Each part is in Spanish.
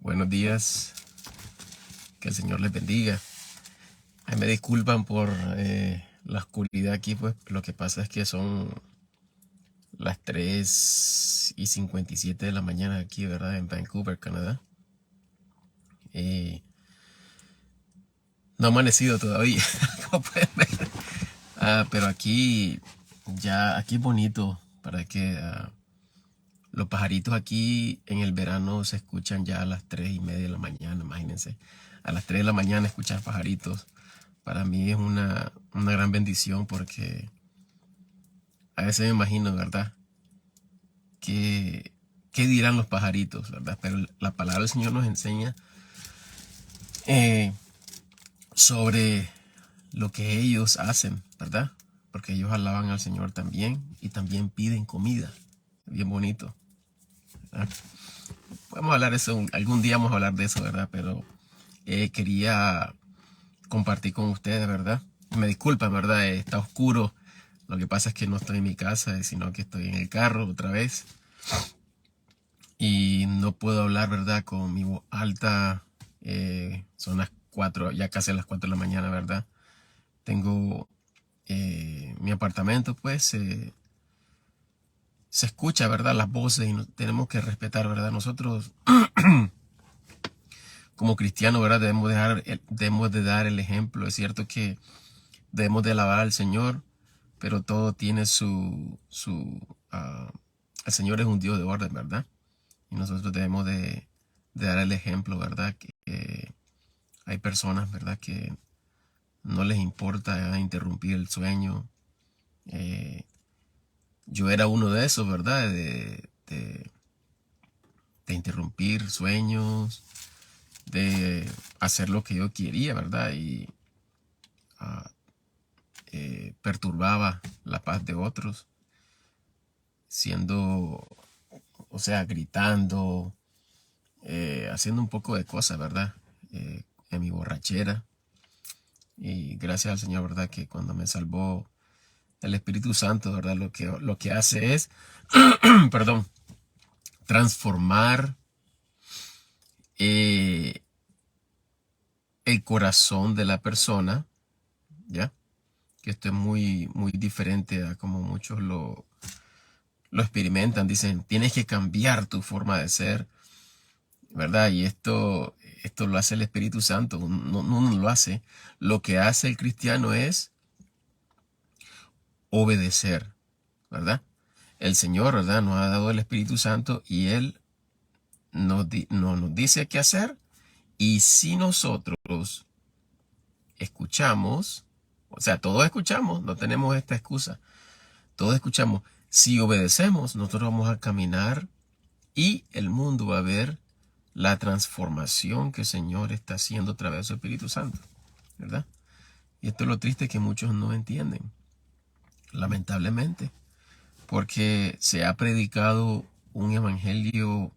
Buenos días, que el Señor les bendiga. Ay, me disculpan por la oscuridad aquí, pues lo que pasa es que son las 3:57 de la mañana aquí, ¿verdad? En Vancouver, Canadá. Y no ha amanecido todavía, como pueden ver. Pero aquí aquí es bonito para que los pajaritos aquí en el verano se escuchan ya a las 3:30 de la mañana, imagínense. A las 3 de la mañana escuchar pajaritos. Para mí es una gran bendición porque a veces me imagino, ¿verdad? ¿Qué, qué dirán los pajaritos, ¿verdad? Pero la palabra del Señor nos enseña eh, sobre lo que ellos hacen, ¿verdad? Porque ellos alaban al Señor también y también piden comida. Bien bonito, ¿verdad? Podemos hablar de eso, algún día vamos a hablar de eso, ¿verdad? Pero quería compartir con ustedes, ¿verdad? Me disculpan, ¿verdad? Está oscuro. Lo que pasa es que no estoy en mi casa, sino que estoy en el carro otra vez. Y no puedo hablar, ¿verdad? Con mi voz alta. Son las 4, ya casi las 4 de la mañana, ¿verdad? Tengo mi apartamento, pues se escucha, ¿verdad? Las voces y tenemos que respetar, ¿verdad? Nosotros como cristianos, ¿verdad? Debemos de dar el ejemplo. Es cierto que debemos de alabar al Señor, pero todo tiene el Señor es un Dios de orden, ¿verdad? Y nosotros debemos de dar el ejemplo, ¿verdad? Que hay personas, ¿verdad? Que no les importa interrumpir el sueño. Eh, yo era uno de esos, ¿verdad? De interrumpir sueños, de hacer lo que yo quería, ¿verdad? Y ah, perturbaba la paz de otros, siendo, o sea, gritando, haciendo un poco de cosas, ¿verdad? En mi borrachera. Y gracias al Señor, ¿verdad? Que cuando me salvó el Espíritu Santo, ¿verdad? Lo que hace es, perdón, transformar eh, el corazón de la persona, ¿ya? Que esto es muy, muy diferente a como muchos lo experimentan. Dicen, tienes que cambiar tu forma de ser, ¿verdad? Y esto lo hace el Espíritu Santo, no lo hace. Lo que hace el cristiano es obedecer, ¿verdad? El Señor, ¿verdad? Nos ha dado el Espíritu Santo y Él nos dice qué hacer. Y si nosotros escuchamos, o sea, todos escuchamos, no tenemos esta excusa, todos escuchamos. Si obedecemos, nosotros vamos a caminar y el mundo va a ver la transformación que el Señor está haciendo a través de su Espíritu Santo, ¿verdad? Y esto es lo triste que muchos no entienden, lamentablemente, porque se ha predicado un evangelio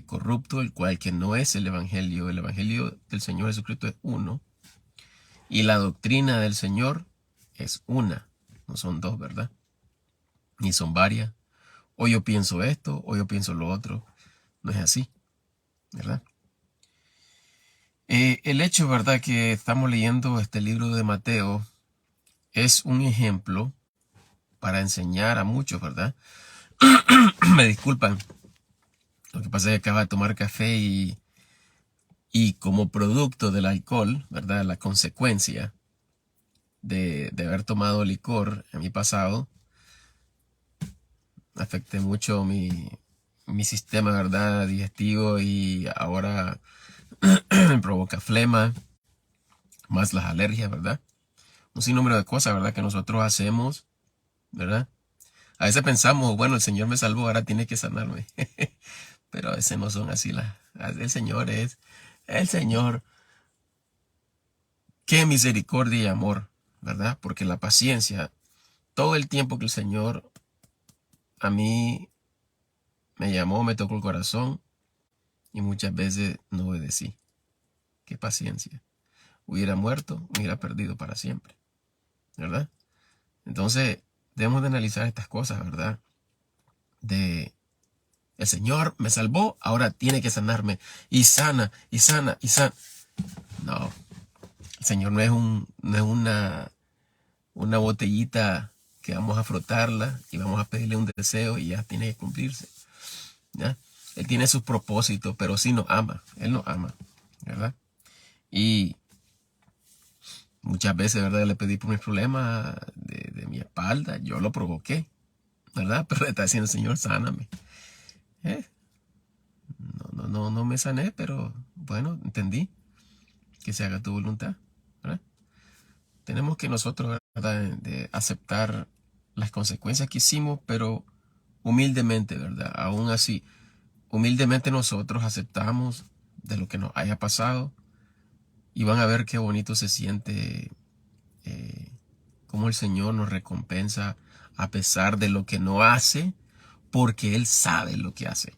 corrupto, el cual que no es el evangelio. El evangelio del Señor Jesucristo es uno y la doctrina del Señor es una, no son dos, ¿verdad? Ni son varias. O yo pienso esto, o yo pienso lo otro. No es así, ¿verdad? El hecho, ¿verdad?, que estamos leyendo este libro de Mateo es un ejemplo para enseñar a muchos, ¿verdad? Me disculpan. Lo que pasa es que acabo de tomar café y como producto del alcohol, ¿verdad? La consecuencia de haber tomado licor en mi pasado, afecté mucho mi sistema, ¿verdad? Digestivo y ahora me provoca flema, más las alergias, ¿verdad? Un sinnúmero de cosas, ¿verdad? Que nosotros hacemos, ¿verdad? A veces pensamos, bueno, el Señor me salvó, ahora tiene que sanarme. Pero a veces no son así. El Señor es el Señor. Qué misericordia y amor, ¿verdad? Porque la paciencia, todo el tiempo que el Señor a mí me llamó, me tocó el corazón y muchas veces no obedecí. Qué paciencia. Hubiera muerto, hubiera perdido para siempre, ¿verdad? Entonces, debemos de analizar estas cosas, ¿verdad? El El Señor me salvó, ahora tiene que sanarme. Y sana, y sana, y sana. No, el Señor no es, no es una botellita que vamos a frotarla y vamos a pedirle un deseo y ya tiene que cumplirse. ¿Ya? Él tiene sus propósitos, pero sí nos ama. Él nos ama, ¿verdad? Y muchas veces, ¿verdad? Le pedí por mis problemas de mi espalda. Yo lo provoqué, ¿verdad? Pero le está diciendo, Señor, sáname. ¿Eh? No me sané, pero bueno, entendí que se haga tu voluntad, ¿verdad? Tenemos que nosotros, ¿verdad? De aceptar las consecuencias que hicimos, pero humildemente, ¿verdad? Aún así, humildemente nosotros aceptamos de lo que nos haya pasado y van a ver qué bonito se siente, cómo el Señor nos recompensa a pesar de lo que no hace, porque Él sabe lo que hace.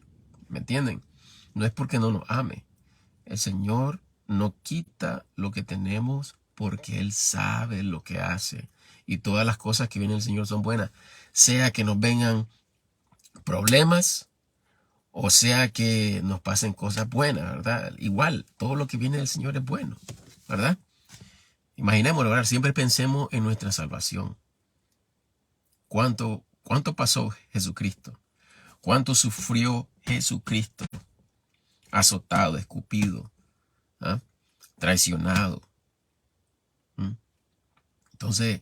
¿Me entienden? No es porque no nos ame. El Señor no quita lo que tenemos porque Él sabe lo que hace. Y todas las cosas que vienen del Señor son buenas. Sea que nos vengan problemas o sea que nos pasen cosas buenas, ¿verdad? Igual, todo lo que viene del Señor es bueno, ¿verdad? Imaginémoslo, ¿verdad? Siempre pensemos en nuestra salvación. ¿Cuánto pasó Jesucristo? ¿Cuánto sufrió Jesucristo? Azotado, escupido, ¿ah? Traicionado. Entonces,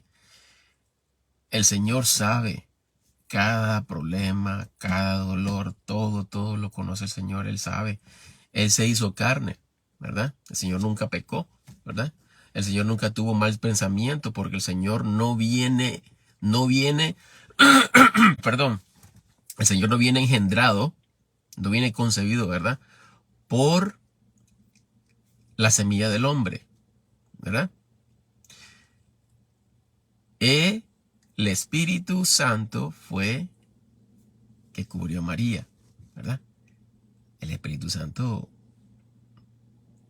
el Señor sabe cada problema, cada dolor, todo lo conoce el Señor, Él sabe. Él se hizo carne, ¿verdad? El Señor nunca pecó, ¿verdad? El Señor nunca tuvo mal pensamiento porque el Señor no viene, perdón, el Señor no viene engendrado, no viene concebido, ¿verdad? Por la semilla del hombre, ¿verdad? El Espíritu Santo fue que cubrió a María, ¿verdad? El Espíritu Santo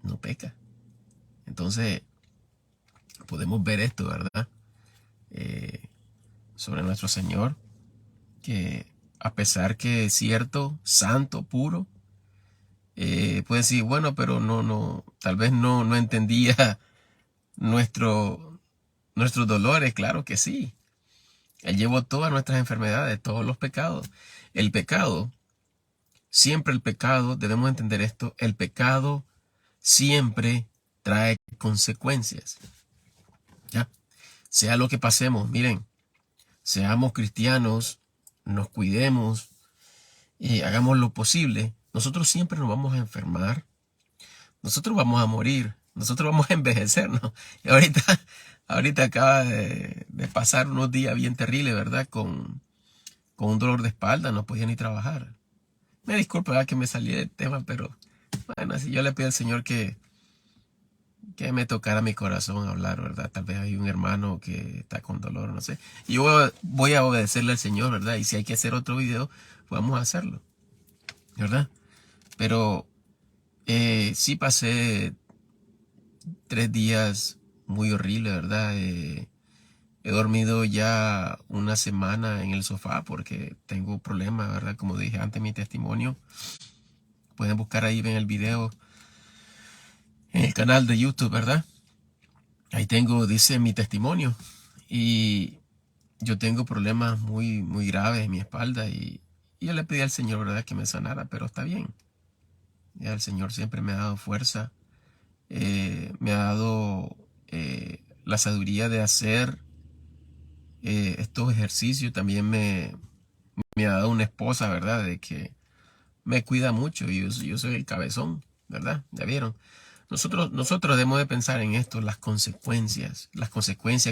no peca. Entonces, podemos ver esto, ¿verdad? Sobre nuestro Señor, que a pesar que es cierto, santo, puro, puede decir, bueno, pero tal vez no entendía nuestros dolores, claro que sí. Él llevó todas nuestras enfermedades, todos los pecados. El pecado, siempre el pecado, debemos entender esto, el pecado siempre trae consecuencias. ¿Ya? Sea lo que pasemos, miren, seamos cristianos, nos cuidemos y hagamos lo posible. Nosotros siempre nos vamos a enfermar, nosotros vamos a morir, nosotros vamos a envejecer, ¿no? Y ahorita acaba de pasar unos días bien terribles, ¿verdad? Con un dolor de espalda, no podía ni trabajar. Me disculpa, ¿verdad? Que me salí del tema, pero bueno, así yo le pido al Señor que me tocara mi corazón hablar, ¿verdad? Tal vez hay un hermano que está con dolor, no sé. Y yo voy a obedecerle al Señor, ¿verdad? Y si hay que hacer otro video, vamos a hacerlo, ¿verdad? Pero sí pasé 3 días muy horribles, ¿verdad? He dormido ya una semana en el sofá porque tengo problemas, ¿verdad? Como dije antes, mi testimonio. Pueden buscar ahí, ven el video en el canal de YouTube, ¿verdad? Ahí dice mi testimonio. Y yo tengo problemas muy graves en mi espalda y yo le pedí al Señor, ¿verdad? Que me sanara, pero está bien. Ya el Señor siempre me ha dado fuerza, me ha dado la sabiduría de hacer estos ejercicios. También me ha dado una esposa, ¿verdad? De que me cuida mucho y yo soy el cabezón, ¿verdad? ¿Ya vieron? Nosotros debemos de pensar en esto, las consecuencias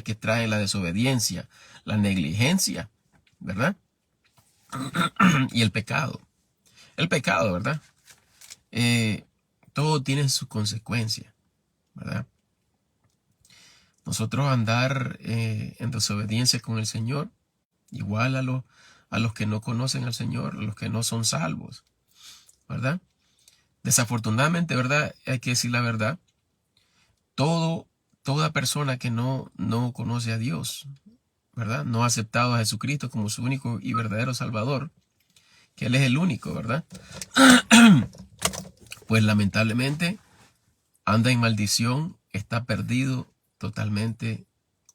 que trae la desobediencia, la negligencia, ¿verdad? Y el pecado. El pecado, ¿verdad? Todo tiene sus consecuencias, ¿verdad? Nosotros andar en desobediencia con el Señor, igual a los que no conocen al Señor, a los que no son salvos, ¿verdad? Desafortunadamente, ¿verdad? Hay que decir la verdad. Toda persona que no conoce a Dios, ¿verdad? No ha aceptado a Jesucristo como su único y verdadero Salvador, que Él es el único, ¿verdad? Pues lamentablemente anda en maldición, está perdido totalmente,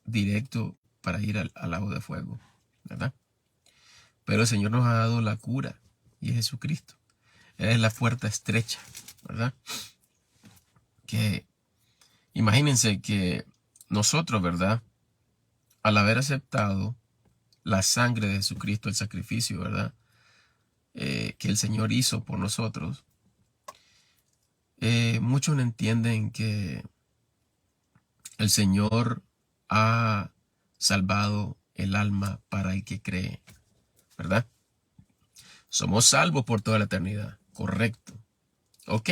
directo para ir al lago de fuego, ¿verdad? Pero el Señor nos ha dado la cura y es Jesucristo. Él es la puerta estrecha, ¿verdad? Que imagínense que nosotros, ¿verdad? Al haber aceptado la sangre de Jesucristo, el sacrificio, ¿verdad? Que el Señor hizo por nosotros, muchos no entienden que el Señor ha salvado el alma para el que cree, ¿verdad? Somos salvos por toda la eternidad, correcto. Ok,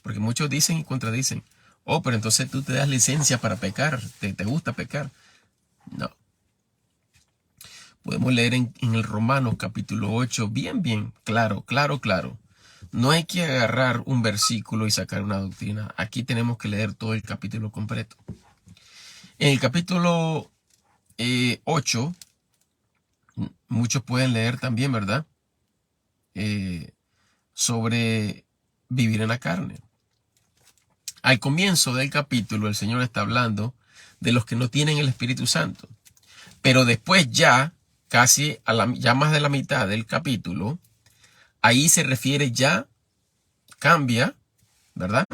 porque muchos dicen y contradicen. Oh, pero entonces tú te das licencia para pecar, te gusta pecar. No. Podemos leer en el Romanos capítulo 8, bien, claro. No hay que agarrar un versículo y sacar una doctrina. Aquí tenemos que leer todo el capítulo completo. En el capítulo 8, muchos pueden leer también, ¿verdad? Sobre vivir en la carne. Al comienzo del capítulo, el Señor está hablando de los que no tienen el Espíritu Santo. Pero después ya, casi ya más de la mitad del capítulo, ahí se refiere ya, cambia, ¿verdad?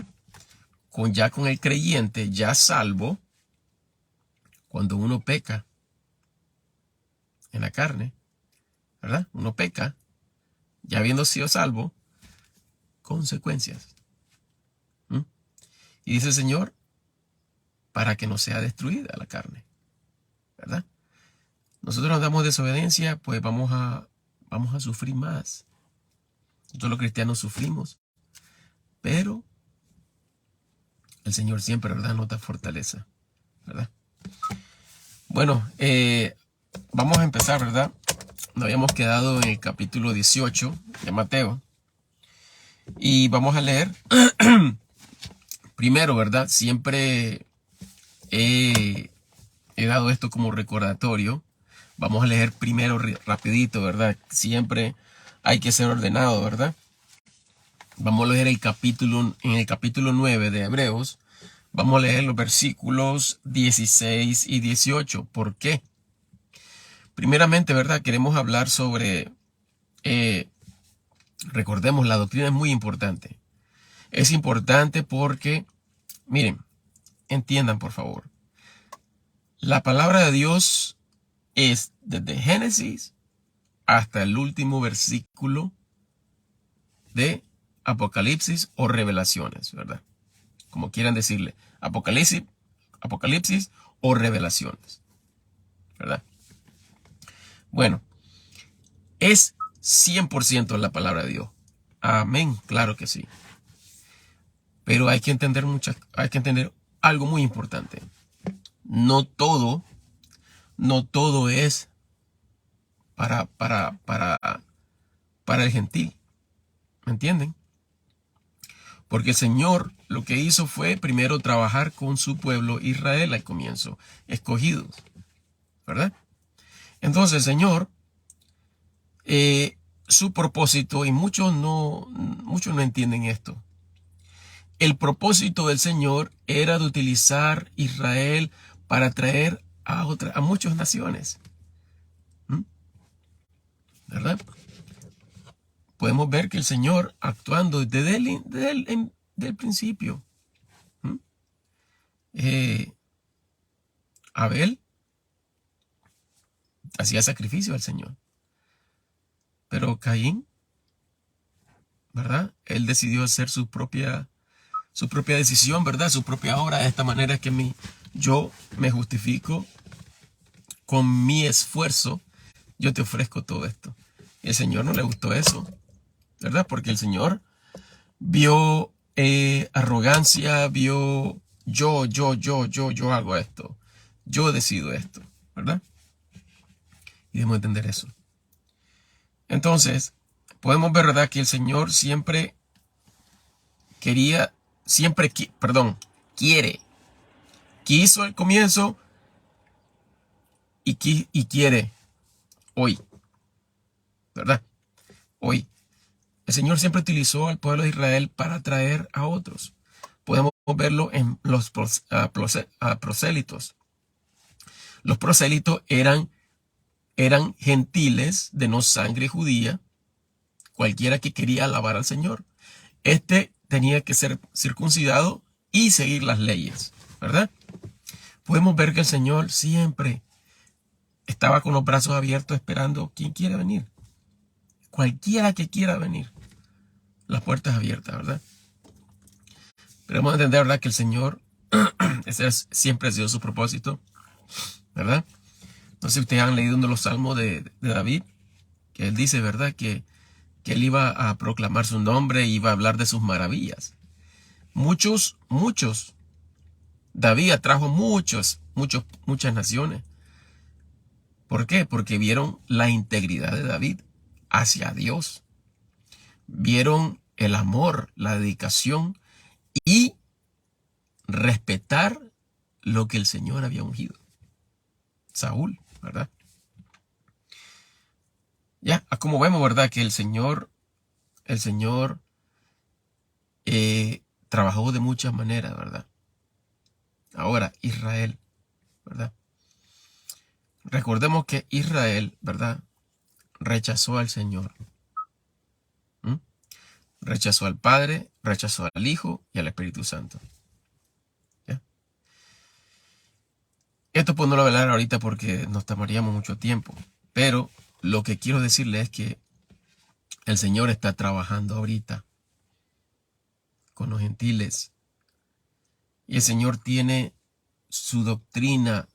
Con el creyente ya salvo, cuando uno peca en la carne, ¿verdad? Uno peca, ya habiendo sido salvo, consecuencias. Y dice el Señor, para que no sea destruida la carne, ¿verdad? Nosotros nos damos desobediencia, pues vamos a sufrir más. Nosotros los cristianos sufrimos, pero el Señor siempre, ¿verdad?, nos da fortaleza, ¿verdad? Bueno, vamos a empezar, ¿verdad? Nos habíamos quedado en el capítulo 18 de Mateo. Y vamos a leer primero, ¿verdad? Siempre he dado esto como recordatorio. Vamos a leer primero rapidito, ¿verdad? Siempre hay que ser ordenado, ¿verdad? Vamos a leer en el capítulo 9 de Hebreos. Vamos a leer los versículos 16 y 18. ¿Por qué? Primeramente, ¿verdad? Queremos hablar sobre, recordemos, la doctrina es muy importante. Es importante porque, miren, entiendan por favor. La palabra de Dios es desde Génesis hasta el último versículo de Apocalipsis o Revelaciones, ¿verdad? Como quieran decirle, Apocalipsis o Revelaciones, ¿verdad? Bueno, es 100% la palabra de Dios. Amén, claro que sí. Pero hay que entender algo muy importante. No todo es para el gentil. ¿Me entienden? Porque el Señor lo que hizo fue primero trabajar con su pueblo Israel al comienzo, escogidos, ¿verdad? Entonces el Señor, su propósito, y muchos no entienden esto. El propósito del Señor era de utilizar Israel para traer a muchas naciones, ¿verdad? Podemos ver que el Señor actuando desde el principio. Abel hacía sacrificio al Señor. Pero Caín, ¿verdad? Él decidió hacer su propia decisión, ¿verdad? Su propia obra. De esta manera que yo me justifico con mi esfuerzo. Yo te ofrezco todo esto. Y el Señor no le gustó eso, ¿verdad? Porque el Señor vio arrogancia, vio yo hago esto. Yo decido esto, ¿verdad? Y debemos entender eso. Entonces, podemos ver, ¿verdad?, que el Señor siempre quiere, quiso al comienzo y quiere hoy, ¿verdad? hoy. El Señor siempre utilizó al pueblo de Israel para atraer a otros. Podemos verlo en los prosélitos. Los prosélitos eran gentiles de no sangre judía, cualquiera que quería alabar al Señor. Este tenía que ser circuncidado y seguir las leyes, ¿verdad? Podemos ver que el Señor siempre estaba con los brazos abiertos esperando quien quiere venir. Cualquiera que quiera venir. Las puertas abiertas, ¿verdad? Pero debemos entender, ¿verdad? Que el Señor ese siempre ha sido su propósito, ¿verdad? No sé si ustedes han leído uno de los salmos de David, que él dice, ¿verdad? Que él iba a proclamar su nombre y iba a hablar de sus maravillas. Muchos, David atrajo muchas naciones. ¿Por qué? Porque vieron la integridad de David hacia Dios. Vieron el amor, la dedicación y respetar lo que el Señor había ungido. Saúl, ¿verdad? Ya, como vemos, ¿verdad? Que el Señor trabajó de muchas maneras, ¿verdad? Ahora, Israel, ¿verdad? Recordemos que Israel, ¿verdad? Rechazó al Señor. Rechazó al Padre, rechazó al Hijo y al Espíritu Santo. ¿Ya? Esto pues no lo voy a hablar ahorita porque nos tomaríamos mucho tiempo. Pero lo que quiero decirle es que el Señor está trabajando ahorita con los gentiles. Y el Señor tiene su doctrina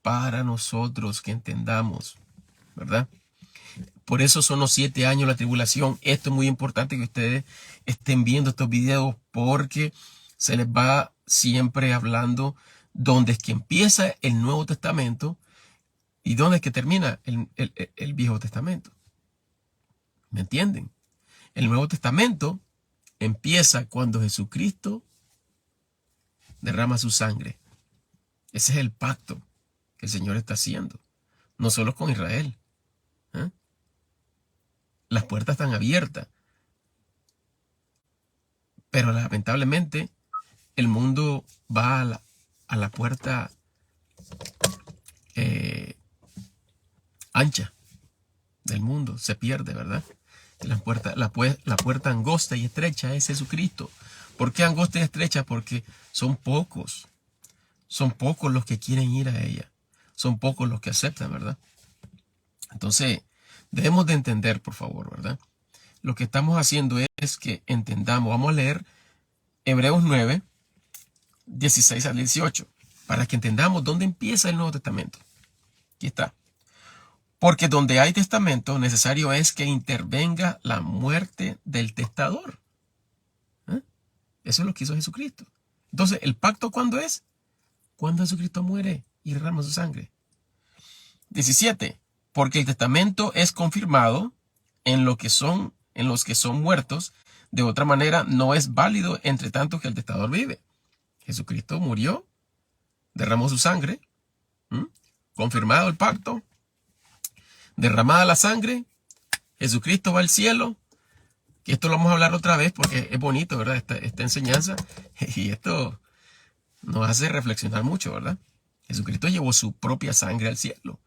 para nosotros que entendamos, ¿verdad? Por eso son los 7 años de la tribulación. Esto es muy importante que ustedes estén viendo estos videos porque se les va siempre hablando dónde es que empieza el Nuevo Testamento y dónde es que termina el Viejo Testamento. ¿Me entienden? El Nuevo Testamento empieza cuando Jesucristo derrama su sangre. Ese es el pacto que el Señor está haciendo. No solo con Israel. Las puertas están abiertas. Pero lamentablemente el mundo va a la puerta ancha del mundo. Se pierde, ¿verdad? La puerta angosta y estrecha es Jesucristo. ¿Por qué angosta y estrecha? Porque son pocos. Son pocos los que quieren ir a ella. Son pocos los que aceptan, ¿verdad? Entonces, debemos de entender, por favor, ¿verdad? Lo que estamos haciendo es que entendamos. Vamos a leer Hebreos 9, 16 al 18, para que entendamos dónde empieza el Nuevo Testamento. Aquí está. Porque donde hay testamento, necesario es que intervenga la muerte del testador. Eso es lo que hizo Jesucristo. Entonces, ¿el pacto cuándo es? Cuando Jesucristo muere y derrama su sangre. 17. Porque el testamento es confirmado en los que son muertos. De otra manera, no es válido entre tanto que el testador vive. Jesucristo murió, derramó su sangre, confirmado el pacto, derramada la sangre, Jesucristo va al cielo, que esto lo vamos a hablar otra vez porque es bonito, ¿verdad? Esta enseñanza, y esto nos hace reflexionar mucho, ¿verdad? Jesucristo llevó su propia sangre al cielo.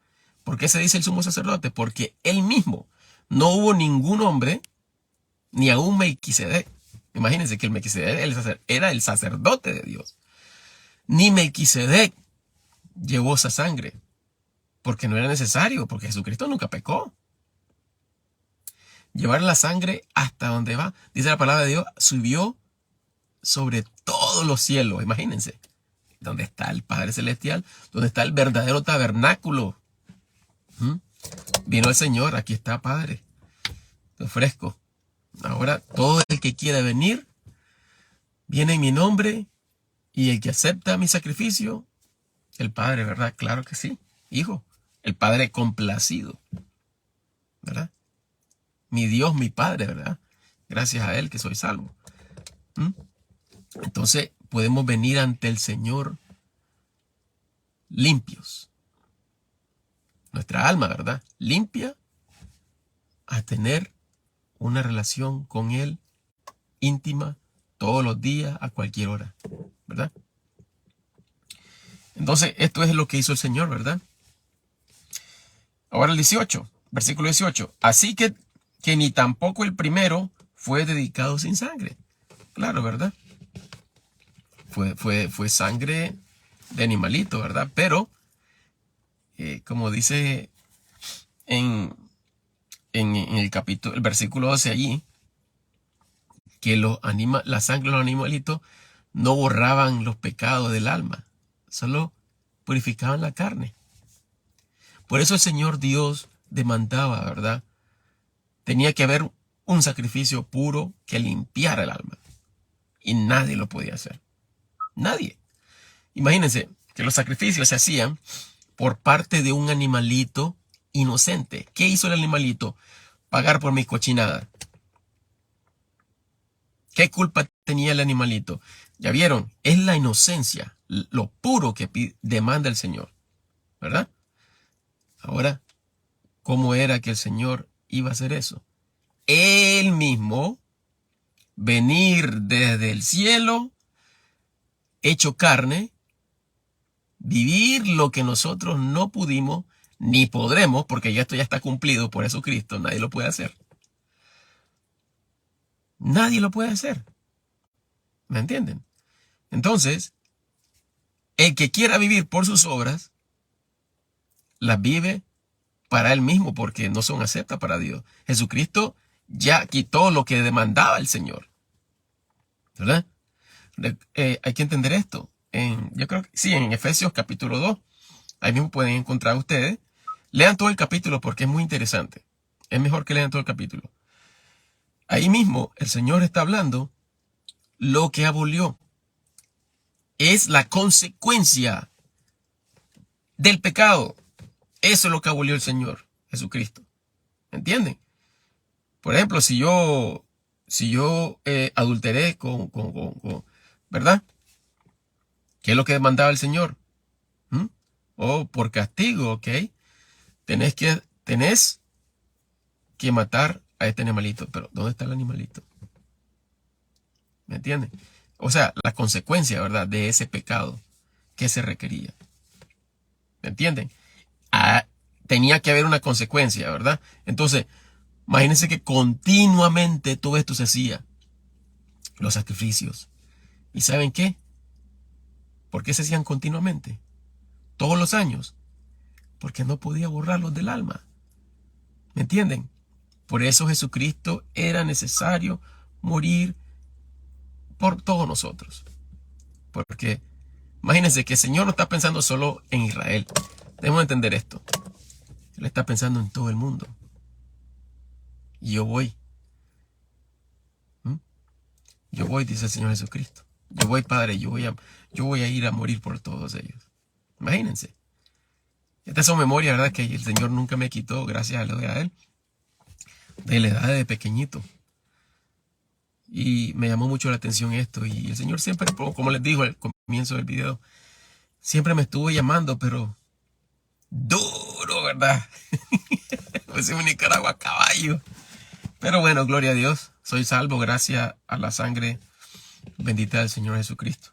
¿Por qué se dice el sumo sacerdote? Porque él mismo, no hubo ningún hombre, ni aún Melquisedec. Imagínense que el Melquisedec era el sacerdote de Dios. Ni Melquisedec llevó esa sangre, porque no era necesario, porque Jesucristo nunca pecó. Llevar la sangre hasta donde va, dice la palabra de Dios, subió sobre todos los cielos. Imagínense, donde está el Padre Celestial, donde está el verdadero tabernáculo. Vino el Señor, aquí está, Padre, te ofrezco. Ahora todo el que quiera venir, viene en mi nombre, y el que acepta mi sacrificio, el Padre, ¿verdad? Claro que sí, Hijo, el Padre complacido, ¿verdad? Mi Dios, mi Padre, ¿verdad? Gracias a Él que soy salvo. Entonces podemos venir ante el Señor limpios. Nuestra alma, ¿verdad? Limpia a tener una relación con Él íntima todos los días, a cualquier hora, ¿verdad? Entonces, esto es lo que hizo el Señor, ¿verdad? Ahora el 18, versículo 18. Así que ni tampoco el primero fue dedicado sin sangre. Claro, ¿verdad? Fue sangre de animalito, ¿verdad? Pero, como dice en el capítulo, el versículo 12 allí, que la sangre de los animalitos no borraban los pecados del alma, solo purificaban la carne. Por eso el Señor Dios demandaba, ¿verdad? Tenía que haber un sacrificio puro que limpiara el alma. Y nadie lo podía hacer. Nadie. Imagínense que los sacrificios se hacían por parte de un animalito inocente. ¿Qué hizo el animalito? Pagar por mi cochinada. ¿Qué culpa tenía el animalito? Ya vieron, es la inocencia, lo puro que demanda el Señor, ¿verdad? Ahora, ¿cómo era que el Señor iba a hacer eso? Él mismo venir desde el cielo, hecho carne, vivir lo que nosotros no pudimos ni podremos, porque ya esto ya está cumplido por Jesucristo, nadie lo puede hacer. Nadie lo puede hacer. ¿Me entienden? Entonces, el que quiera vivir por sus obras, las vive para él mismo, porque no son aceptas para Dios. Jesucristo ya quitó lo que demandaba el Señor, ¿verdad? Hay que entender esto. Yo creo que sí, en Efesios capítulo 2, ahí mismo pueden encontrar ustedes. Lean todo el capítulo porque es muy interesante. Es mejor que lean todo el capítulo. Ahí mismo el Señor está hablando lo que abolió. Es la consecuencia del pecado. Eso es lo que abolió el Señor Jesucristo. ¿Entienden? Por ejemplo, si yo adulteré ¿verdad? ¿Qué es lo que demandaba el Señor? O por castigo, ¿ok? Tenés que matar a este animalito. Pero, ¿dónde está el animalito? ¿Me entienden? O sea, la consecuencia, ¿verdad? De ese pecado que se requería. ¿Me entienden? Tenía que haber una consecuencia, ¿verdad? Entonces, imagínense que continuamente todo esto se hacía. Los sacrificios. ¿Y saben qué? ¿Por qué se hacían continuamente? Todos los años. Porque no podía borrarlos del alma. ¿Me entienden? Por eso Jesucristo era necesario morir por todos nosotros. Porque imagínense que el Señor no está pensando solo en Israel. Debemos entender esto. Él está pensando en todo el mundo. Y yo voy. Yo voy, dice el Señor Jesucristo. Yo voy, Padre, yo voy a ir a morir por todos ellos. Imagínense. Estas son memorias, ¿verdad? Que el Señor nunca me quitó, gracias a Él, de la edad de pequeñito. Y me llamó mucho la atención esto. Y el Señor siempre, como les digo al comienzo del video, siempre me estuvo llamando, pero duro, ¿verdad? Pues en Nicaragua a caballo. Pero bueno, gloria a Dios. Soy salvo gracias a la sangre bendita del Señor Jesucristo,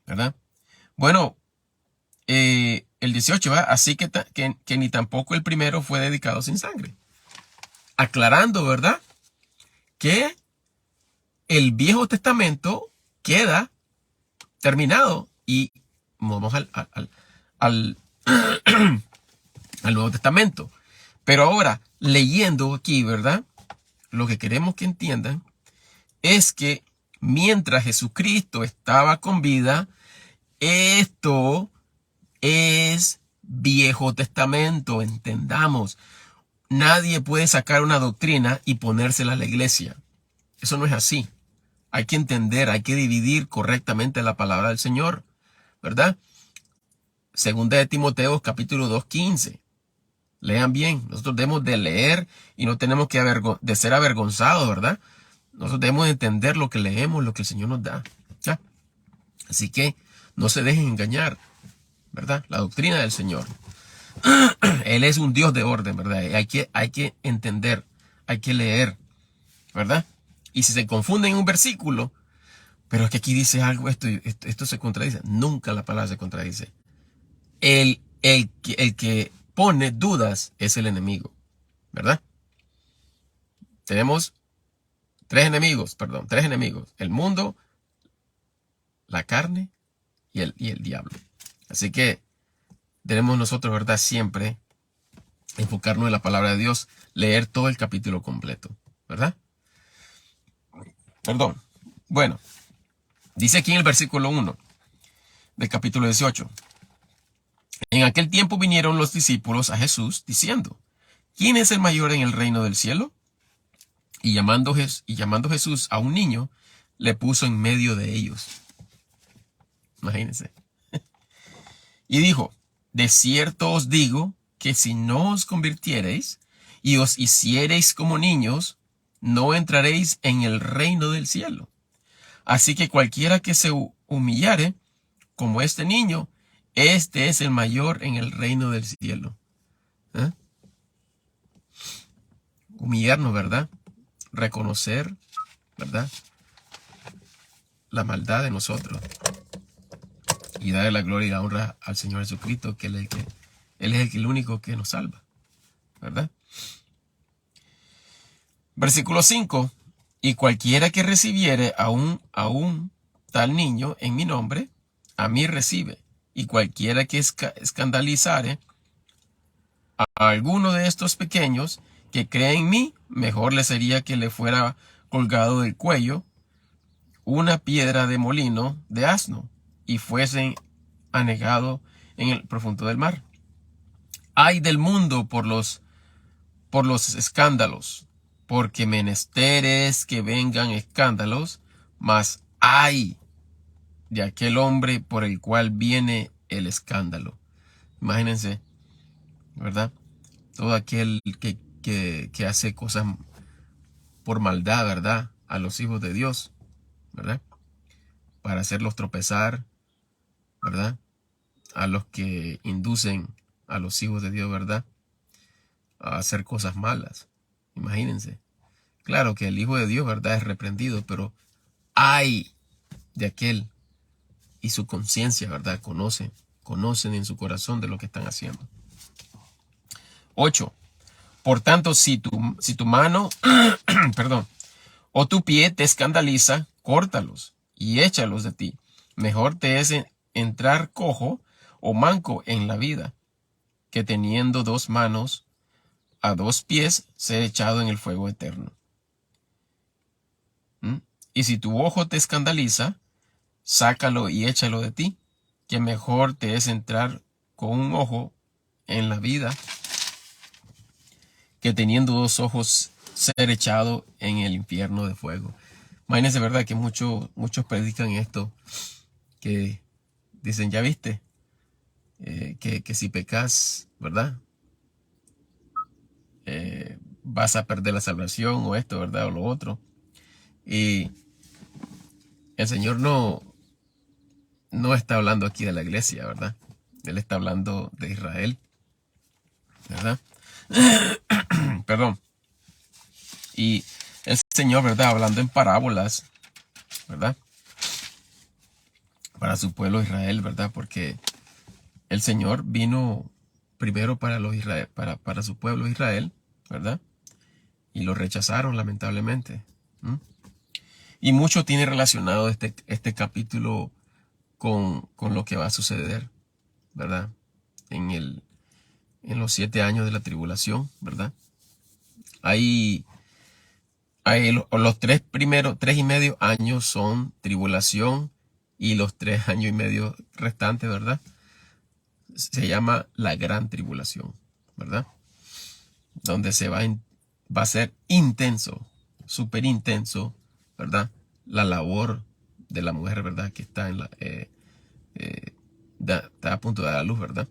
¿verdad? Bueno, el 18 va, así que ni tampoco el primero fue dedicado sin sangre. Aclarando, ¿verdad? Que el Viejo Testamento queda terminado y vamos al Nuevo Testamento. Pero ahora, leyendo aquí, ¿verdad? Lo que queremos que entiendan es que mientras Jesucristo estaba con vida, esto es Viejo Testamento, entendamos. Nadie puede sacar una doctrina y ponérsela a la iglesia. Eso no es así. Hay que entender, hay que dividir correctamente la palabra del Señor, ¿verdad? Segunda de Timoteo, capítulo 2:15. Lean bien. Nosotros debemos de leer y no tenemos que de ser avergonzados, ¿verdad? Nosotros debemos de entender lo que leemos, lo que el Señor nos da, ¿ya? Así que no se dejen engañar, ¿verdad? La doctrina del Señor. Él es un Dios de orden, ¿verdad? Hay que entender, hay que leer, ¿verdad? Y si se confunde en un versículo, pero es que aquí dice algo, esto se contradice. Nunca la palabra se contradice. El que pone dudas es el enemigo, ¿verdad? Tenemos tres enemigos. El mundo, la carne y el diablo. Así que tenemos nosotros, ¿verdad? Siempre enfocarnos en la palabra de Dios, leer todo el capítulo completo, ¿verdad? Perdón. Bueno, dice aquí en el versículo 1 del capítulo 18. En aquel tiempo vinieron los discípulos a Jesús diciendo, ¿quién es el mayor en el reino del cielo? Y llamando Jesús a un niño, le puso en medio de ellos. Imagínense. Y dijo, de cierto os digo que si no os convirtiereis y os hiciereis como niños, no entraréis en el reino del cielo. Así que cualquiera que se humillare como este niño, este es el mayor en el reino del cielo. ¿Eh? Humillarnos, ¿verdad? Reconocer, ¿verdad? La maldad de nosotros. Y darle la gloria y la honra al Señor Jesucristo, que Él es el único que nos salva, ¿verdad? Versículo 5. Y cualquiera que recibiere a un tal niño en mi nombre, a mí recibe. Y cualquiera que escandalizare a alguno de estos pequeños que cree en mí, mejor le sería que le fuera colgado del cuello una piedra de molino de asno y fuesen anegados en el profundo del mar. Ay del mundo por los escándalos, porque menester es que vengan escándalos, mas ay de aquel hombre por el cual viene el escándalo. Imagínense, ¿verdad? Todo aquel que hace cosas por maldad, ¿verdad? A los hijos de Dios, ¿verdad? Para hacerlos tropezar, ¿verdad? A los que inducen a los hijos de Dios, ¿verdad? A hacer cosas malas. Imagínense. Claro que el Hijo de Dios, ¿verdad? Es reprendido, pero ay de aquel y su conciencia, ¿verdad? Conocen en su corazón de lo que están haciendo. 8. Por tanto, si tu mano, perdón, o tu pie te escandaliza, córtalos y échalos de ti. Mejor te es entrar cojo o manco en la vida, que teniendo dos manos a dos pies ser echado en el fuego eterno. Y si tu ojo te escandaliza, sácalo y échalo de ti, que mejor te es entrar con un ojo en la vida, que teniendo dos ojos ser echado en el infierno de fuego. Imagínense, ¿verdad? Que muchos predican esto, que dicen, ya viste, que si pecas, ¿verdad? Vas a perder la salvación o esto, ¿verdad? O lo otro. Y el Señor no está hablando aquí de la iglesia, ¿verdad? Él está hablando de Israel, ¿verdad? Perdón. Y el Señor, ¿verdad? Hablando en parábolas, ¿verdad? Para su pueblo Israel, ¿verdad? Porque el Señor vino primero para para su pueblo Israel, ¿verdad? Y lo rechazaron lamentablemente. Y mucho tiene relacionado este capítulo con lo que va a suceder, ¿verdad? En los 7 años de la tribulación, ¿verdad? Ahí los 3,5 años son tribulación, y los 3 años y medio restantes, ¿verdad? Se llama la gran tribulación, ¿verdad? Donde va a ser intenso, súper intenso, ¿verdad? La labor de la mujer, ¿verdad? Que está está a punto de dar a luz, ¿verdad?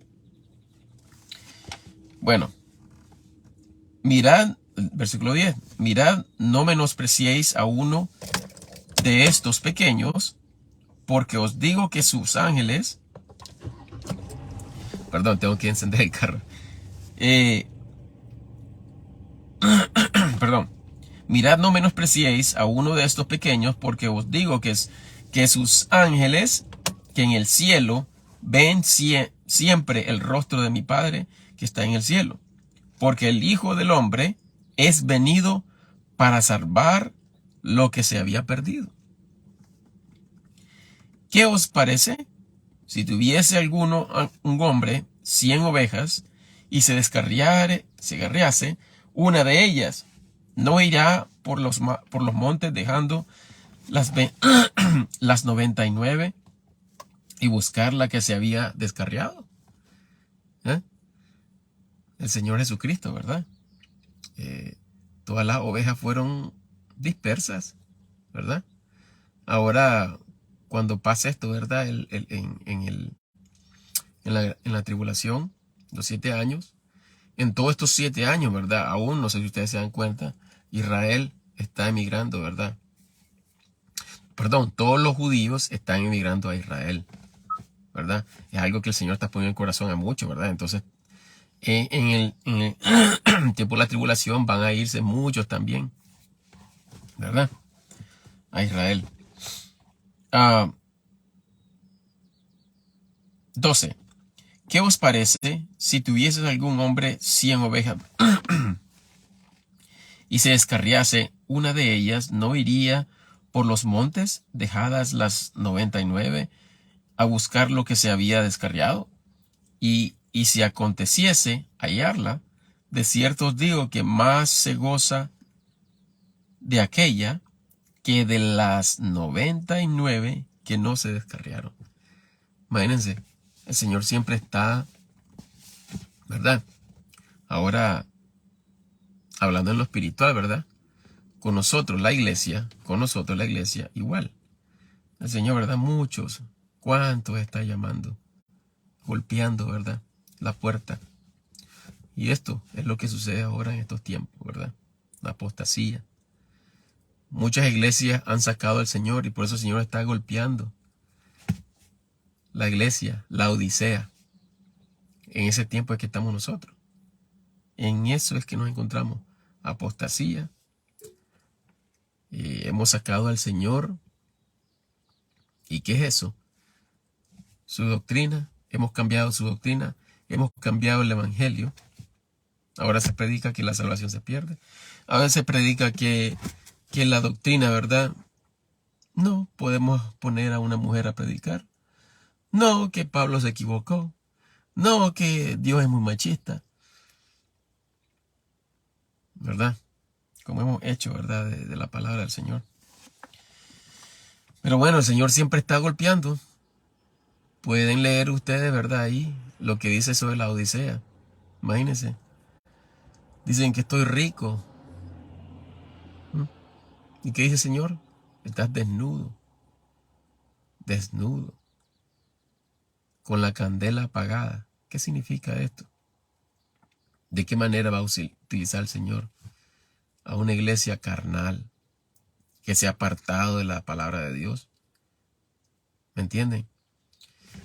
Bueno, mirad, versículo 10, mirad, no menospreciéis a uno de estos pequeños, porque os digo que sus ángeles, perdón, tengo que encender el carro, perdón, Mirad, no menospreciéis a uno de estos pequeños, porque os digo que sus ángeles, que en el cielo, ven siempre el rostro de mi Padre que está en el cielo. Porque el Hijo del Hombre es venido para salvar lo que se había perdido. ¿Qué os parece? Si tuviese un hombre 100 ovejas y se descarriase una de ellas, ¿no irá por los montes dejando las 99 y buscar la que se había descarriado? ¿Eh? El Señor Jesucristo, ¿verdad? Todas las ovejas fueron dispersas, ¿verdad? Ahora, cuando pasa esto, ¿verdad? En la tribulación, los 7 años, en todos estos 7 años, ¿verdad? Aún, no sé si ustedes se dan cuenta, Israel está emigrando, ¿verdad? Perdón, todos los judíos están emigrando a Israel, ¿verdad? Es algo que el Señor está poniendo en el corazón a muchos, ¿verdad? Entonces, en el tiempo de la tribulación van a irse muchos también, ¿verdad? A Israel. 12. ¿Qué os parece si tuvieses algún hombre 100 ovejas y se descarriase una de ellas, no iría por los montes, dejadas las 99, a buscar lo que se había descarriado? Y si aconteciese hallarla, de cierto os digo que más se goza de aquella que de las 99 que no se descarriaron. Imagínense, el Señor siempre está, ¿verdad? Ahora, hablando en lo espiritual, ¿verdad? Con nosotros la iglesia, igual. El Señor, ¿verdad? Muchos, ¿cuántos está llamando? Golpeando, ¿verdad? La puerta. Y esto es lo que sucede ahora en estos tiempos, ¿verdad? La apostasía. Muchas iglesias han sacado al Señor y por eso el Señor está golpeando la iglesia, la Odisea. En ese tiempo es que estamos nosotros. En eso es que nos encontramos. Apostasía. Hemos sacado al Señor. ¿Y qué es eso? Su doctrina. Hemos cambiado su doctrina. Hemos cambiado el evangelio. Ahora se predica que la salvación se pierde. Ahora se predica que la doctrina, ¿verdad? No podemos poner a una mujer a predicar. No, que Pablo se equivocó. No, que Dios es muy machista. ¿Verdad? Como hemos hecho, ¿verdad? De la palabra del Señor. Pero bueno, el Señor siempre está golpeando. Pueden leer ustedes, ¿verdad? Ahí lo que dice sobre la Odisea. Imagínense. Dicen que estoy rico. ¿Y qué dice el Señor? Estás desnudo. Desnudo. Con la candela apagada. ¿Qué significa esto? ¿De qué manera va a utilizar el Señor a una iglesia carnal que se ha apartado de la palabra de Dios? ¿Me entienden?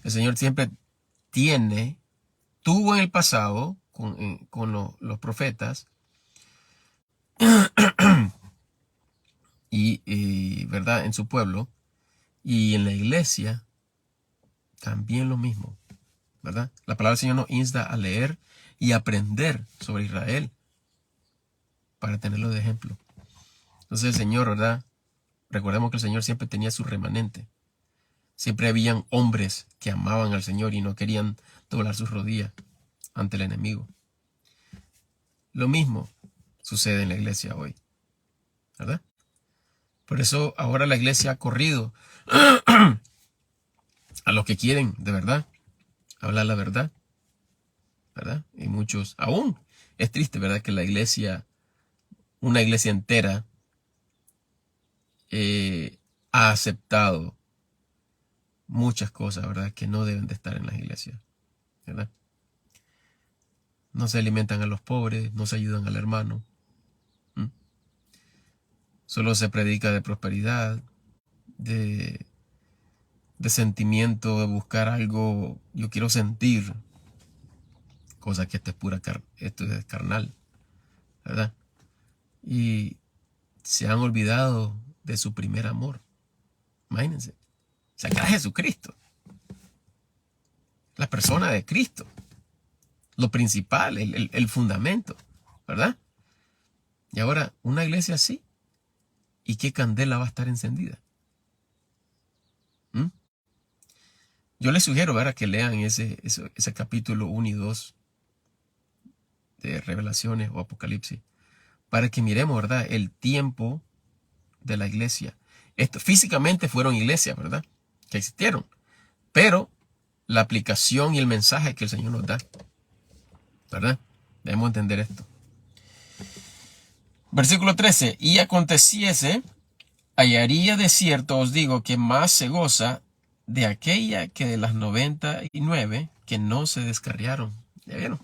El Señor siempre tuvo en el pasado con los profetas y, ¿verdad? En su pueblo y en la iglesia también lo mismo, ¿verdad? La palabra del Señor nos insta a leer y aprender sobre Israel para tenerlo de ejemplo. Entonces el Señor, ¿verdad? Recordemos que el Señor siempre tenía su remanente. Siempre habían hombres que amaban al Señor y no querían doblar sus rodillas ante el enemigo. Lo mismo sucede en la iglesia hoy, ¿verdad? Por eso ahora la iglesia ha corrido a los que quieren de verdad hablar la verdad, ¿verdad? Y muchos, aún es triste, ¿verdad? Que una iglesia entera ha aceptado muchas cosas, ¿verdad? Que no deben de estar en las iglesias, ¿verdad? No se alimentan a los pobres, no se ayudan al hermano. Solo se predica de prosperidad, de sentimiento, de buscar algo. Yo quiero sentir, cosa que esto es carnal, ¿verdad? Y se han olvidado de su primer amor. Imagínense. O sea, que era Jesucristo. La persona de Cristo. Lo principal, el fundamento. ¿Verdad? Y ahora, una iglesia así. ¿Y qué candela va a estar encendida? ¿Mm? Yo les sugiero, ¿verdad?, que lean ese capítulo 1 y 2 de Revelaciones o Apocalipsis, para que miremos, ¿verdad?, el tiempo de la iglesia. Esto, físicamente fueron iglesias, ¿verdad?, que existieron, pero la aplicación y el mensaje que el Señor nos da, ¿verdad? Debemos entender esto. Versículo 13. Y aconteciese, hallaría de cierto, os digo, que más se goza de aquella que de las 99 que no se descarriaron. ¿Ya vieron?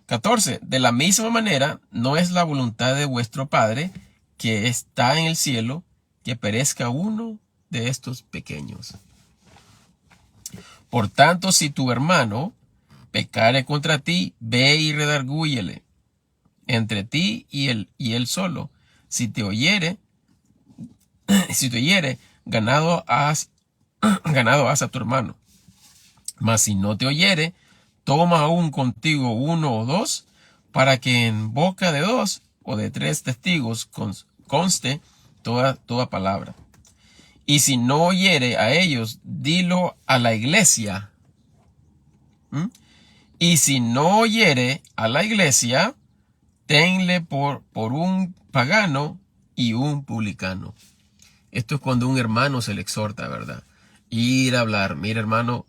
14. De la misma manera, no es la voluntad de vuestro Padre que está en el cielo que perezca uno de estos pequeños. Por tanto, si tu hermano pecare contra ti, ve y redargúyele entre ti y él solo. Si te oyere, ganado has a tu hermano. Mas si no te oyere, toma aún contigo uno o dos, para que en boca de dos o de tres testigos conste toda palabra. Y si no oyere a ellos, dilo a la iglesia. Y si no oyere a la iglesia, tenle por un pagano y un publicano. Esto es cuando un hermano se le exhorta, ¿verdad? Ir a hablar. Mira, hermano,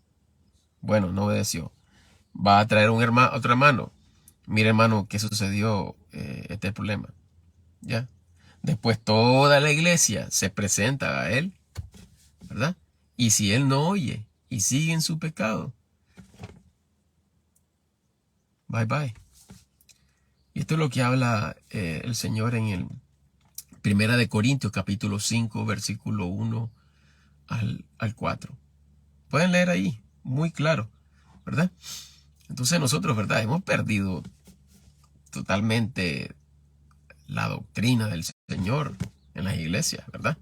bueno, no obedeció. Va a traer otro hermano. Mira, hermano, ¿qué sucedió? Este es el problema. ¿Ya? Después toda la iglesia se presenta a él, ¿verdad? Y si él no oye y sigue en su pecado, bye bye. Y esto es lo que habla el Señor en el Primera de Corintios, capítulo 5, versículo 1 al 4. Pueden leer ahí, muy claro, ¿verdad? Entonces nosotros, ¿verdad?, hemos perdido totalmente la doctrina del Señor en las iglesias, ¿verdad?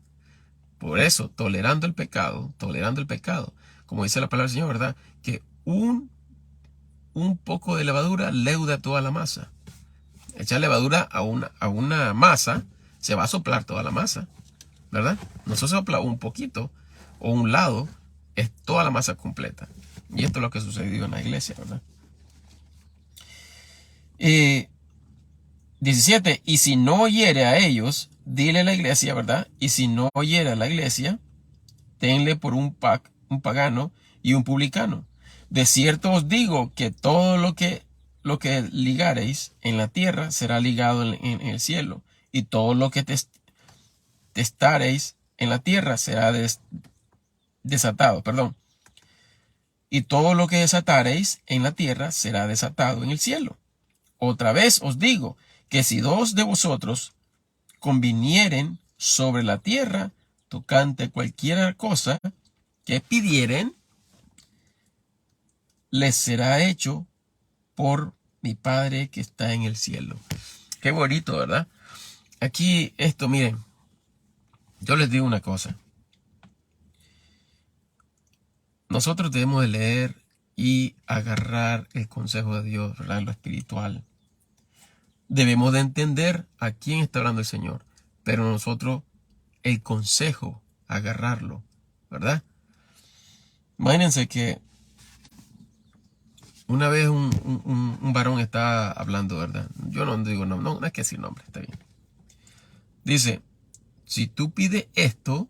Por eso, tolerando el pecado, como dice la palabra del Señor, ¿verdad?, que un poco de levadura leuda toda la masa. Echar levadura a una masa, se va a soplar toda la masa, ¿verdad? No se sopla un poquito o un lado, es toda la masa completa. Y esto es lo que sucedió en la iglesia, ¿verdad? 17. Y si no oyere a ellos, dile a la iglesia, ¿verdad? Y si no oyere a la iglesia, tenle por un pagano y un publicano. De cierto os digo que todo lo que ligareis en la tierra será ligado en el cielo, y todo lo que testareis en la tierra será desatado, y todo lo que desatareis en la tierra será desatado en el cielo. Otra vez os digo que si dos de vosotros convinieren sobre la tierra tocante cualquier cosa que pidieren, les será hecho por mi Padre que está en el cielo. Qué bonito, ¿verdad? Aquí esto, miren, yo les digo una cosa. Nosotros debemos de leer y agarrar el consejo de Dios, ¿verdad?, en lo espiritual. Debemos de entender a quién está hablando el Señor, pero nosotros el consejo, agarrarlo, ¿verdad? Imagínense que una vez un varón está hablando, ¿verdad? Yo no digo no es que decir nombre, está bien. Dice, si tú pides esto,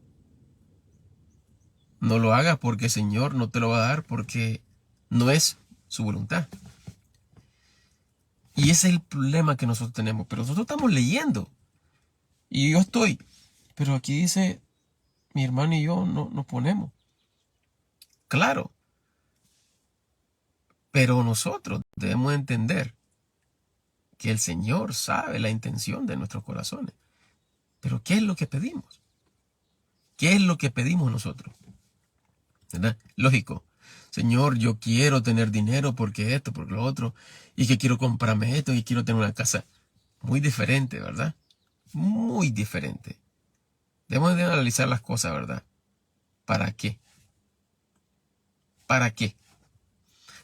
no lo hagas porque el Señor no te lo va a dar porque no es su voluntad. Y ese es el problema que nosotros tenemos. Pero nosotros estamos leyendo. Y yo estoy. Pero aquí dice, mi hermano y yo nos ponemos. Claro. Pero nosotros debemos entender que el Señor sabe la intención de nuestros corazones. Pero ¿qué es lo que pedimos? ¿Qué es lo que pedimos nosotros? ¿Verdad? Lógico. Señor, yo quiero tener dinero porque esto, porque lo otro, y que quiero comprarme esto, y quiero tener una casa. Muy diferente, ¿verdad? muy diferente. Debemos de analizar las cosas, ¿verdad? ¿Para qué? ¿Para qué?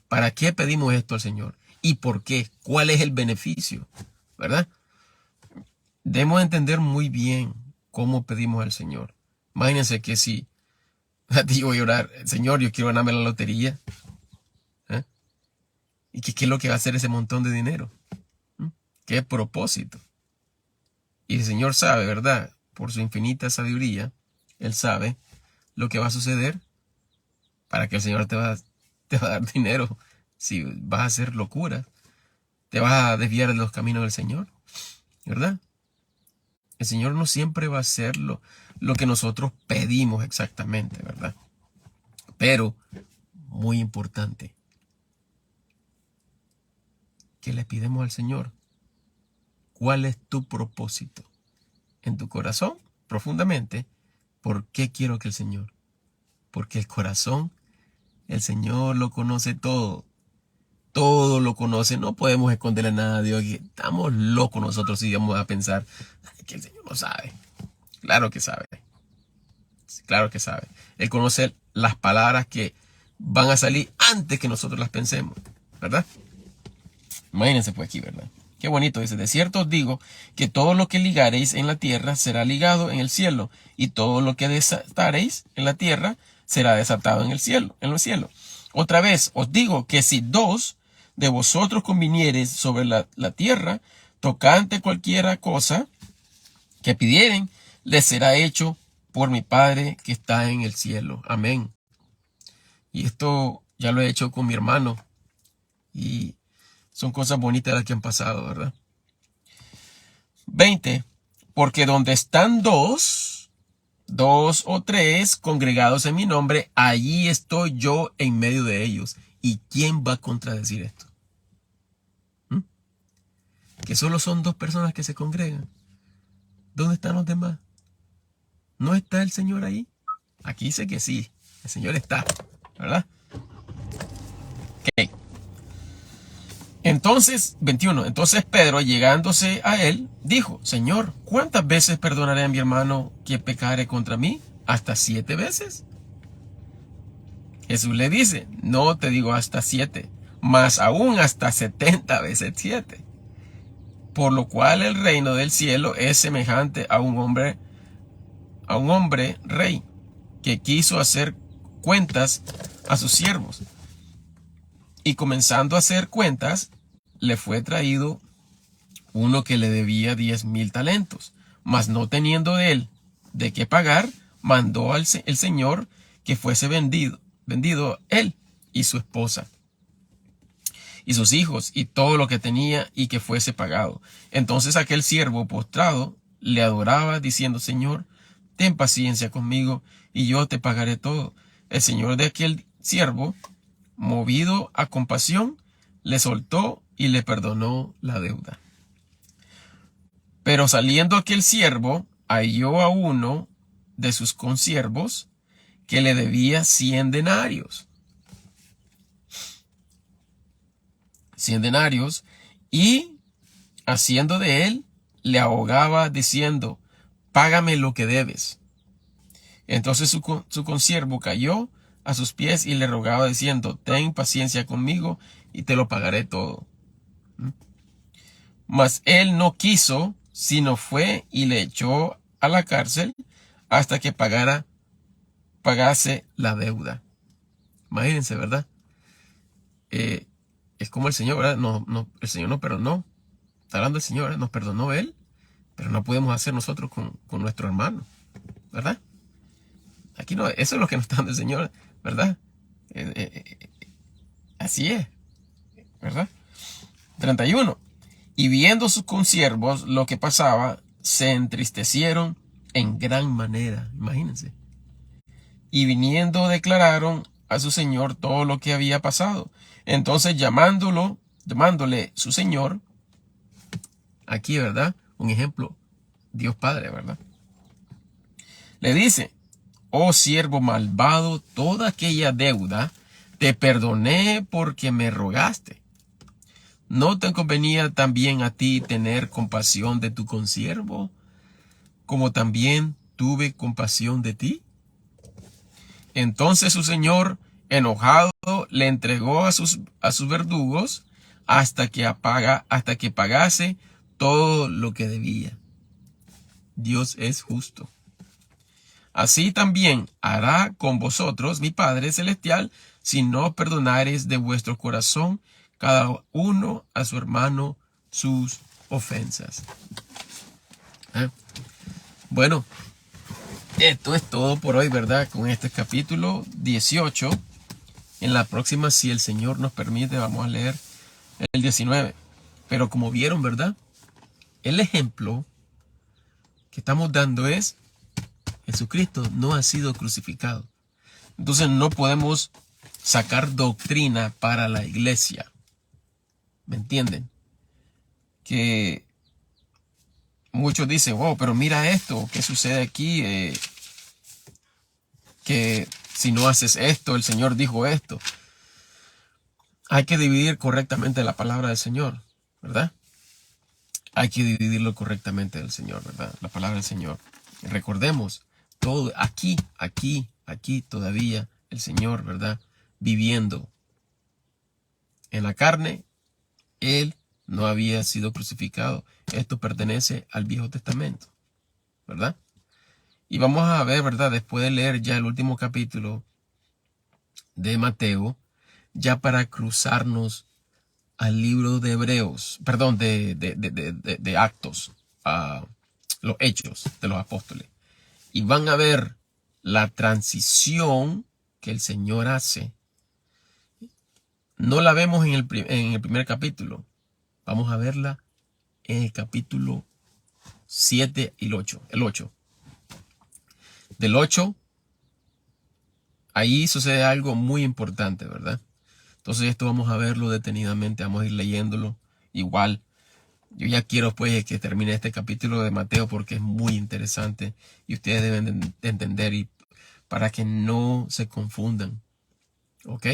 ¿Para qué pedimos esto al Señor? ¿Y por qué? ¿Cuál es el beneficio? ¿Verdad? Debemos entender muy bien cómo pedimos al Señor. Imagínense que si a ti yo voy a orar, Señor, yo quiero ganarme la lotería. ¿eh? ¿Y qué es lo que va a hacer ese montón de dinero? ¿Qué propósito? Y el Señor sabe, ¿verdad? Por su infinita sabiduría, Él sabe lo que va a suceder para que el Señor te va a dar dinero. Si vas a hacer locuras, te vas a desviar de los caminos del Señor, ¿verdad? El Señor no siempre va a hacer lo que nosotros pedimos exactamente, ¿verdad? Pero, muy importante, ¿qué le pidemos al Señor? ¿Cuál es tu propósito? En tu corazón, profundamente, ¿por qué quiero que el Señor? Porque el corazón, el Señor lo conoce todo. Todo lo conoce. No podemos esconderle nada a Dios. Estamos locos nosotros si vamos a pensar que el Señor no sabe. Claro que sabe. Claro que sabe. Él conoce las palabras que van a salir antes que nosotros las pensemos. ¿Verdad? Imagínense pues aquí, ¿verdad? Qué bonito dice, de cierto os digo que todo lo que ligareis en la tierra será ligado en el cielo, y todo lo que desatareis en la tierra será desatado en el cielo, en los cielos. Otra vez os digo que si dos de vosotros conviniereis sobre la tierra, tocante cualquiera cosa que pidieren, les será hecho por mi Padre que está en el cielo. Amén. Y esto ya lo he hecho con mi hermano, y son cosas bonitas las que han pasado, ¿verdad? 20. Porque donde están dos o tres congregados en mi nombre, allí estoy yo en medio de ellos. ¿Y quién va a contradecir esto? Que solo son dos personas que se congregan. ¿Dónde están los demás? ¿No está el Señor ahí? Aquí dice que sí, el Señor está, ¿verdad? Ok. Entonces, 21. Entonces Pedro, llegándose a él, dijo, Señor, ¿cuántas veces perdonaré a mi hermano que pecare contra mí? ¿Hasta 7 veces? Jesús le dice, no te digo hasta 7, mas aún hasta 70 veces 7. Por lo cual el reino del cielo es semejante a un hombre rey, que quiso hacer cuentas a sus siervos. Y comenzando a hacer cuentas, le fue traído uno que le debía 10,000 talentos. Mas no teniendo de él de qué pagar, mandó el señor que fuese vendido él y su esposa y sus hijos y todo lo que tenía, y que fuese pagado. Entonces aquel siervo postrado le adoraba, diciendo, Señor, ten paciencia conmigo y yo te pagaré todo. El señor de aquel siervo, movido a compasión, le soltó y le perdonó la deuda. Pero saliendo aquel siervo, halló a uno de sus consiervos que le debía 100 denarios. 100 denarios, y haciendo de él, le ahogaba diciendo, págame lo que debes. Entonces su consiervo cayó a sus pies y le rogaba diciendo, ten paciencia conmigo y te lo pagaré todo. Mas él no quiso, sino fue y le echó a la cárcel hasta que pagase la deuda. Imagínense, ¿verdad? Es como el Señor, ¿verdad? El Señor nos perdonó. Está hablando el Señor, ¿verdad? Nos perdonó Él, pero no podemos hacer nosotros con nuestro hermano, ¿verdad? Aquí no, eso es lo que nos está dando el Señor, ¿verdad? Así es, ¿verdad? 31. Y viendo sus consiervos lo que pasaba, se entristecieron en gran manera, imagínense. Y viniendo declararon a su señor todo lo que había pasado. Entonces llamándole su señor, aquí, ¿verdad? Un ejemplo, Dios Padre, ¿verdad? Le dice, oh siervo malvado, toda aquella deuda te perdoné porque me rogaste. ¿No te convenía también a ti tener compasión de tu consiervo, como también tuve compasión de ti? Entonces su señor, enojado, le entregó a sus verdugos hasta que pagase todo lo que debía. Dios es justo. Así también hará con vosotros mi Padre Celestial, si no perdonareis de vuestro corazón cada uno a su hermano sus ofensas. Bueno, esto es todo por hoy, ¿verdad? Con este capítulo 18. En la próxima, si el Señor nos permite, vamos a leer el 19. Pero como vieron, ¿verdad? El ejemplo que estamos dando es: Jesucristo no ha sido crucificado. Entonces no podemos sacar doctrina para la iglesia. ¿Me entienden? Que muchos dicen, oh, pero mira esto, ¿qué sucede aquí? Que si no haces esto, el Señor dijo esto. Hay que dividir correctamente la palabra del Señor, ¿verdad? Hay que dividirlo correctamente del Señor, ¿verdad? La palabra del Señor. Recordemos, todo aquí todavía el Señor, ¿verdad? Viviendo en la carne, Él no había sido crucificado. Esto pertenece al Viejo Testamento, ¿verdad? Y vamos a ver, ¿verdad? Después de leer ya el último capítulo de Mateo, ya para cruzarnos al libro de Hebreos, perdón, de Actos, los Hechos de los Apóstoles. Y van a ver la transición que el Señor hace. No la vemos en el primer capítulo. Vamos a verla en el capítulo 7 y el 8. El 8. Del 8, ahí sucede algo muy importante, ¿verdad? Entonces esto vamos a verlo detenidamente, vamos a ir leyéndolo igual. Yo ya quiero pues que termine este capítulo de Mateo porque es muy interesante y ustedes deben de entender y para que no se confundan. ¿Ok?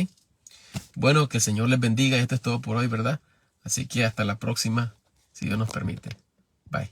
Bueno, que el Señor les bendiga. Esto es todo por hoy, ¿verdad? Así que hasta la próxima, si Dios nos permite. Bye.